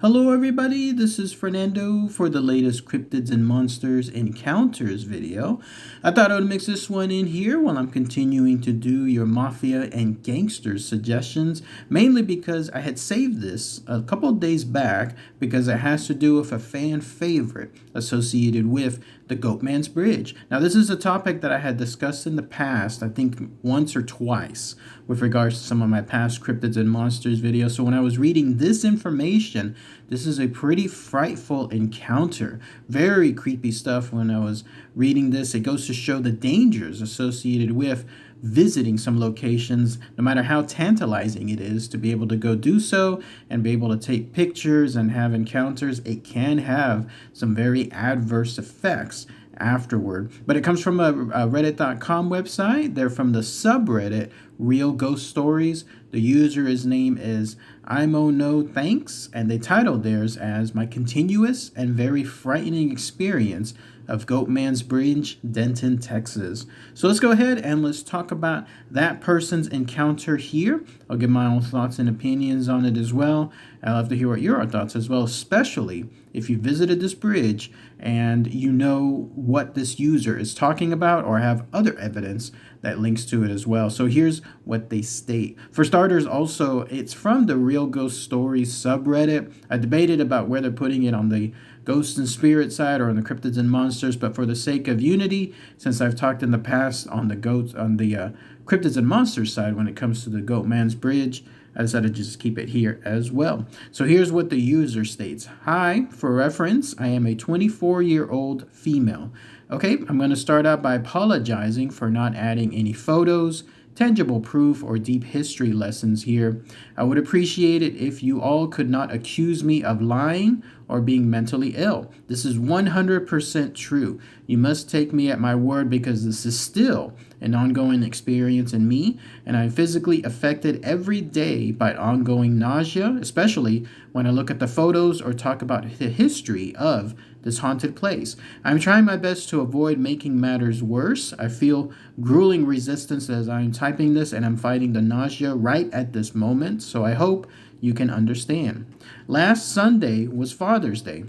Hello everybody, this is Fernando for the latest Cryptids and Monsters Encounters video. I thought I would mix this one in here while I'm continuing to do your Mafia and Gangsters suggestions, mainly because I had saved this a couple of days back because it has to do with a fan favorite associated with the Goatman's Bridge. Now this is a topic that I had discussed in the past, I think once or twice, with regards to some of my past Cryptids and Monsters videos. So when I was reading this information, this is a pretty frightful encounter. Very creepy stuff when I was reading this. It goes to show the dangers associated with visiting some locations, no matter how tantalizing it is to be able to go do so and be able to take pictures and have encounters. It can have some very adverse effects afterward. But it comes from a reddit.com website. They're from the subreddit Real Ghost Stories. The user's name is Imo No Thanks, and they titled theirs as My Continuous and Very Frightening Experience of Goatman's Bridge, Denton, Texas. So let's go ahead and let's talk about that person's encounter here. I'll give my own thoughts and opinions on it as well. I'd love to hear what your thoughts as well, especially if you visited this bridge and you know what this user is talking about or have other evidence that links to it as well. So here's what they state. For starters, also, it's from the Real Ghost Stories subreddit. I debated about whether putting it on the Ghost and Spirit side or on the Cryptids and Monsters, but for the sake of unity, since I've talked in the past on the Cryptids and Monsters side when it comes to the Goatman's Bridge, I decided to just keep it here as well. So here's what the user states. Hi, for reference, I am a 24-year-old female. Okay, I'm going to start out by apologizing for not adding any photos, tangible proof, or deep history lessons here. I would appreciate it if you all could not accuse me of lying or being mentally ill. This is 100% true. You must take me at my word because this is still an ongoing experience in me, and I'm physically affected every day by ongoing nausea, especially when I look at the photos or talk about the history of this haunted place. I'm trying my best to avoid making matters worse. I feel grueling resistance as I'm typing this, and I'm fighting the nausea right at this moment, so I hope you can understand. Last Sunday was Father's Day.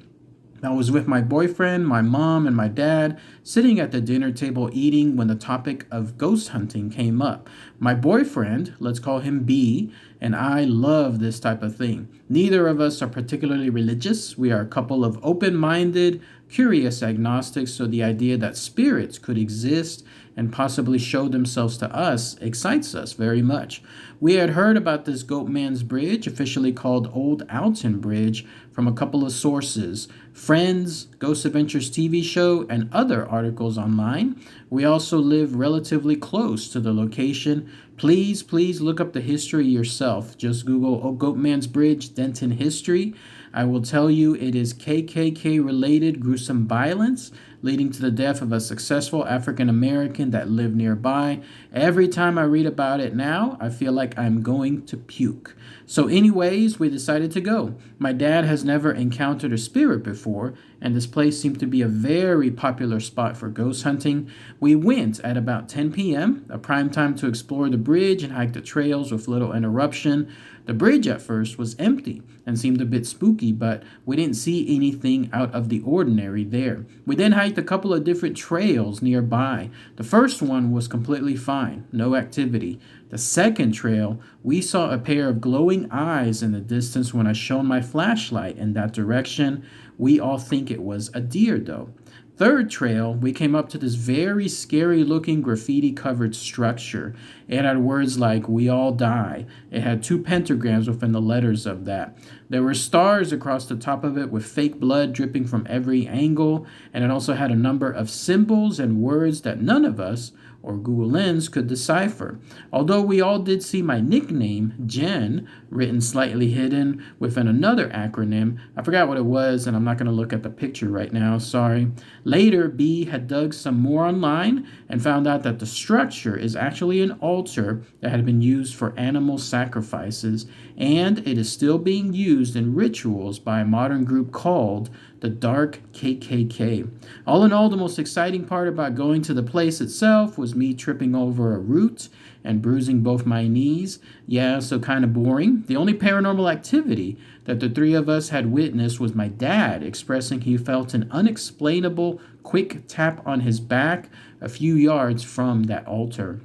I was with my boyfriend, my mom, and my dad sitting at the dinner table eating when the topic of ghost hunting came up. My boyfriend, let's call him B, and I love this type of thing. Neither of us are particularly religious. We are a couple of open-minded, curious agnostics, so the idea that spirits could exist and possibly show themselves to us excites us very much. We had heard about this Goatman's Bridge, officially called Old Alton Bridge, from a couple of sources: Friends, Ghost Adventures TV show, and other articles online. We also live relatively close to the location. Please look up the history yourself. Just Google Goatman's Bridge, Denton history. I will tell you it is KKK-related gruesome violence leading to the death of a successful African American that lived nearby. Every time I read about it now, I feel like I'm going to puke. So anyways, we decided to go. My dad has never encountered a spirit before, and this place seemed to be a very popular spot for ghost hunting. We went at about 10 p.m., a prime time to explore the bridge and hike the trails with little interruption. The bridge at first was empty and seemed a bit spooky, but we didn't see anything out of the ordinary there. We then hiked a couple of different trails nearby. The first one was completely fine, no activity. The second trail, we saw a pair of glowing eyes in the distance when I shone my flashlight in that direction. We all think it was a deer though. Third trail, we came up to this very scary looking graffiti covered structure. It had words like "We all die." It had 2 pentagrams within the letters of that. There were stars across the top of it with fake blood dripping from every angle, and it also had a number of symbols and words that none of us or Google Lens could decipher. Although we all did see my nickname, Jen, written slightly hidden within another acronym. I forgot what it was, and I'm not going to look at the picture right now, sorry. Later, B had dug some more online and found out that the structure is actually an altar that had been used for animal sacrifices, and it is still being used in rituals by a modern group called the Dark KKK. All in all, the most exciting part about going to the place itself was me tripping over a root and bruising both my knees. Yeah, so kind of boring. The only paranormal activity that the three of us had witnessed was my dad expressing he felt an unexplainable quick tap on his back a few yards from that altar.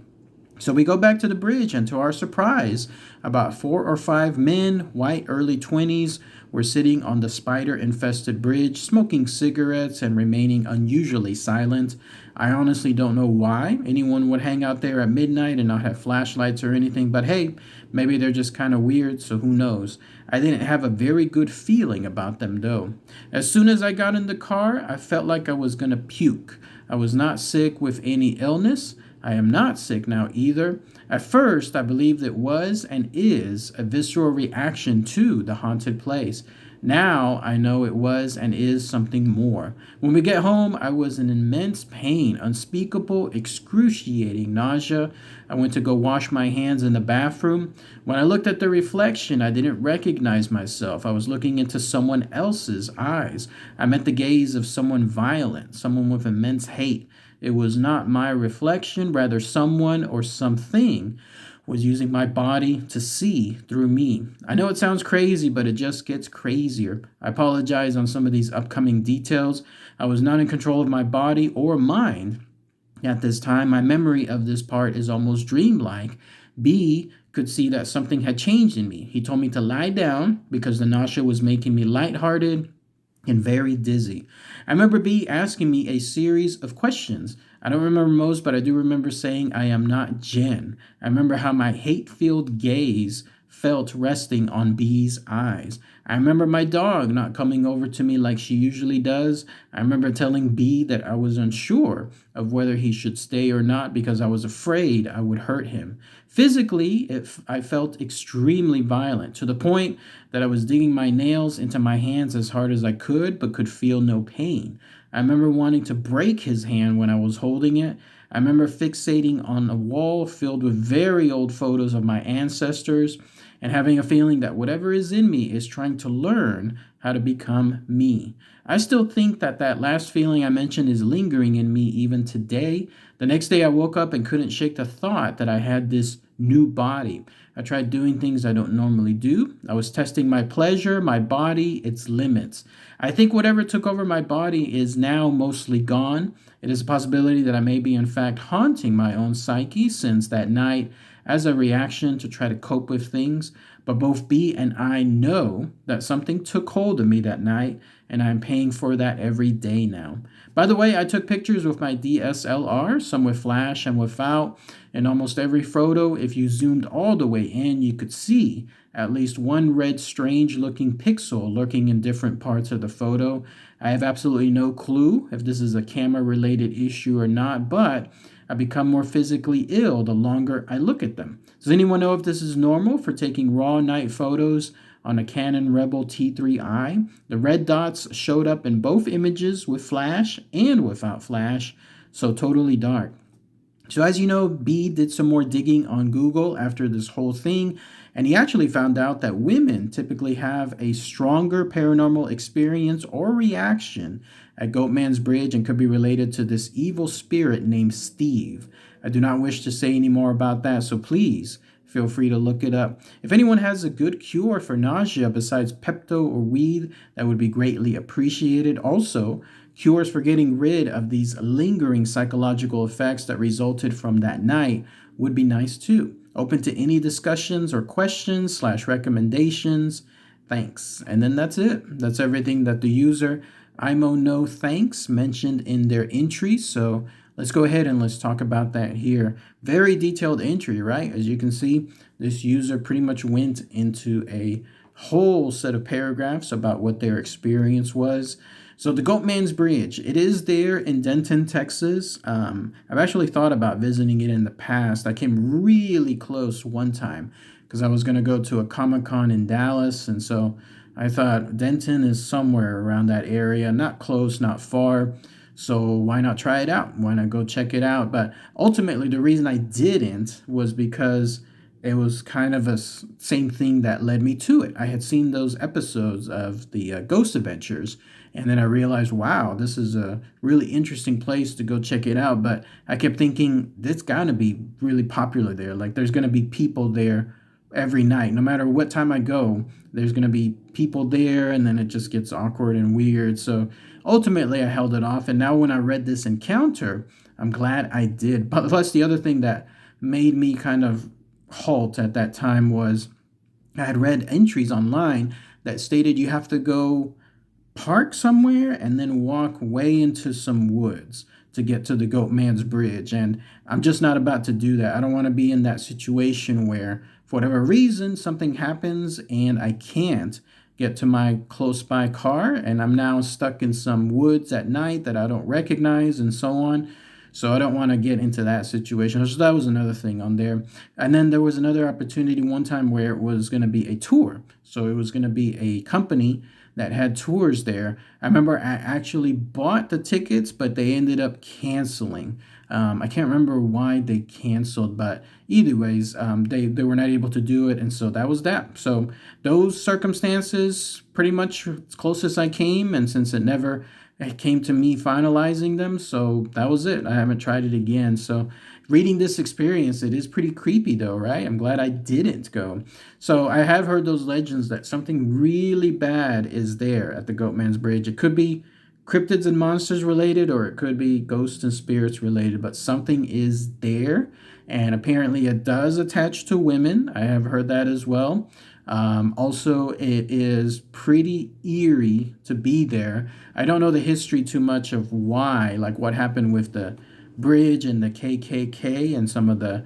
So we go back to the bridge, and to our surprise, about 4 or 5 men, white early 20s, were sitting on the spider infested bridge, smoking cigarettes and remaining unusually silent. I honestly don't know why anyone would hang out there at midnight and not have flashlights or anything, but hey, maybe they're just kind of weird, so who knows. I didn't have a very good feeling about them though. As soon as I got in the car, I felt like I was gonna puke. I was not sick with any illness. I am not sick now either. At first, I believed it was and is a visceral reaction to the haunted place. Now, I know it was and is something more. When we get home, I was in immense pain, unspeakable, excruciating nausea. I went to go wash my hands in the bathroom. When I looked at the reflection, I didn't recognize myself. I was looking into someone else's eyes. I met the gaze of someone violent, someone with immense hate. It was not my reflection, rather someone or something was using my body to see through me. I know it sounds crazy, but it just gets crazier. I apologize on some of these upcoming details. I was not in control of my body or mind at this time. My memory of this part is almost dreamlike. B could see that something had changed in me. He told me to lie down because the nausea was making me lighthearted and very dizzy. I remember B asking me a series of questions. I don't remember most, but I do remember saying, I am not Jen. I remember how my hate-filled gaze felt resting on B's eyes. I remember my dog not coming over to me like she usually does. I remember telling B that I was unsure of whether he should stay or not because I was afraid I would hurt him. Physically, I felt extremely violent to the point that I was digging my nails into my hands as hard as I could, but could feel no pain. I remember wanting to break his hand when I was holding it. I remember fixating on a wall filled with very old photos of my ancestors and having a feeling that whatever is in me is trying to learn how to become me. I still think that that last feeling I mentioned is lingering in me even today. The next day I woke up and couldn't shake the thought that I had this new body. I tried doing things I don't normally do. I was testing my pleasure, my body, its limits. I think whatever took over my body is now mostly gone. It is a possibility that I may be in fact haunting my own psyche since that night as a reaction to try to cope with things. But both B and I know that something took hold of me that night, and I'm paying for that every day now. By the way, I took pictures with my DSLR, some with flash and without. In almost every photo, if you zoomed all the way in, you could see at least one red strange looking pixel lurking in different parts of the photo. I have absolutely no clue if this is a camera related issue or not, but I become more physically ill the longer I look at them. Does anyone know if this is normal for taking raw night photos on a Canon Rebel T3i? The red dots showed up in both images with flash and without flash, so totally dark. So as you know, B did some more digging on Google after this whole thing, and he actually found out that women typically have a stronger paranormal experience or reaction at Goatman's Bridge and could be related to this evil spirit named Steve. I do not wish to say any more about that, so please feel free to look it up. If anyone has a good cure for nausea besides Pepto or weed, that would be greatly appreciated. Also, cures for getting rid of these lingering psychological effects that resulted from that night would be nice too. Open to any discussions or questions/recommendations. Thanks. And then that's it. That's everything that the user IMO No Thanks mentioned in their entry. So let's go ahead and let's talk about that here. Very detailed entry, right? As you can see, this user pretty much went into a whole set of paragraphs about what their experience was. So the Goatman's Bridge, it is there in Denton, Texas. I've actually thought about visiting it in the past. I came really close one time because I was going to go to a Comic-Con in Dallas. And so I thought Denton is somewhere around that area, not close, not far. So why not try it out? Why not go check it out? But ultimately, the reason I didn't was because it was kind of same thing that led me to it. I had seen those episodes of the Ghost Adventures, and then I realized, wow, this is a really interesting place to go check it out. But I kept thinking, it's got to be really popular there. Like, there's going to be people there every night. No matter what time I go, there's going to be people there, and then it just gets awkward and weird. So ultimately, I held it off. And now, when I read this encounter, I'm glad I did. But plus, the other thing that made me kind of halt at that time was I had read entries online that stated you have to go park somewhere and then walk way into some woods to get to the Goatman's Bridge. And I'm just not about to do that. I don't want to be in that situation where, for whatever reason, something happens and I can't get to my close by car and I'm now stuck in some woods at night that I don't recognize and so on. So I don't want to get into that situation. So that was another thing on there. And then there was another opportunity one time where it was going to be a tour. So it was going to be a company that had tours there. I remember I actually bought the tickets, but they ended up canceling. I can't remember why they canceled, but either ways, they were not able to do it, and so that was that. So those circumstances, pretty much as close as I came, and since it came to me finalizing them, so that was it. I haven't tried it again. So reading this experience, it is pretty creepy though, right? I'm glad I didn't go. So I have heard those legends that something really bad is there at the Goatman's Bridge. It could be cryptids and monsters related, or it could be ghosts and spirits related, but something is there. And apparently it does attach to women. I have heard that as well. Also, it is pretty eerie to be there. I don't know the history too much of why, like what happened with the bridge and the KKK and some of the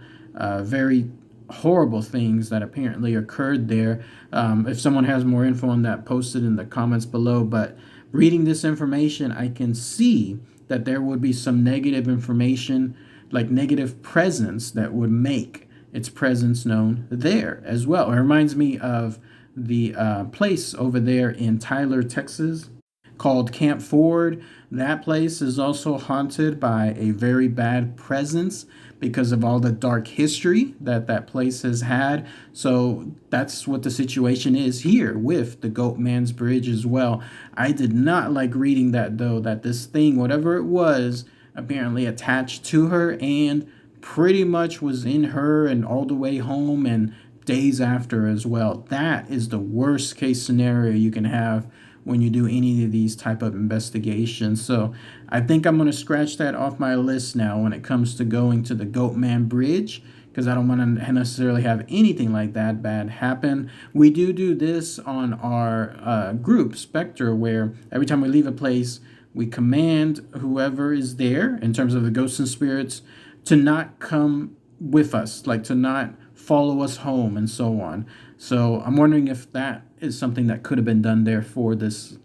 very horrible things that apparently occurred there. If someone has more info on that, post it in the comments below. But reading this information, I can see that there would be some negative information, like negative presence, that would make its presence known there as well. It reminds me of the place over there in Tyler, Texas, called Camp Ford. That place is also haunted by a very bad presence because of all the dark history that that place has had. So that's what the situation is here with the Goatman's Bridge as well. I did not like reading that though, that this thing, whatever it was, apparently attached to her and pretty much was in her and all the way home and days after as well. That is the worst case scenario you can have when you do any of these type of investigations. So I think I'm going to scratch that off my list now when it comes to going to the Goatman Bridge, because I don't want to necessarily have anything like that bad happen. We do this on our group, Spectre, where every time we leave a place, we command whoever is there, in terms of the ghosts and spirits, to not come with us, like to not follow us home and so on. So I'm wondering if that is something that could have been done there for this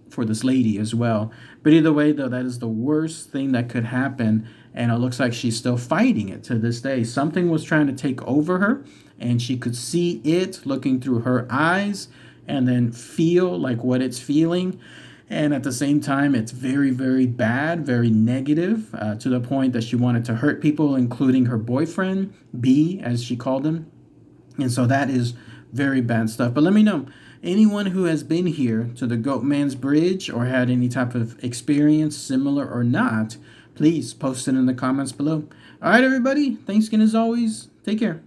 lady as well. But either way, though, that is the worst thing that could happen, and it looks like she's still fighting it to this day. Something was trying to take over her, and she could see it looking through her eyes and then feel like what it's feeling. And at the same time, it's very, very bad, very negative, to the point that she wanted to hurt people, including her boyfriend, B, as she called him. And so that is very bad stuff. But let me know, anyone who has been here to the Goatman's Bridge or had any type of experience, similar or not, please post it in the comments below. All right, everybody. Thanks again as always. Take care.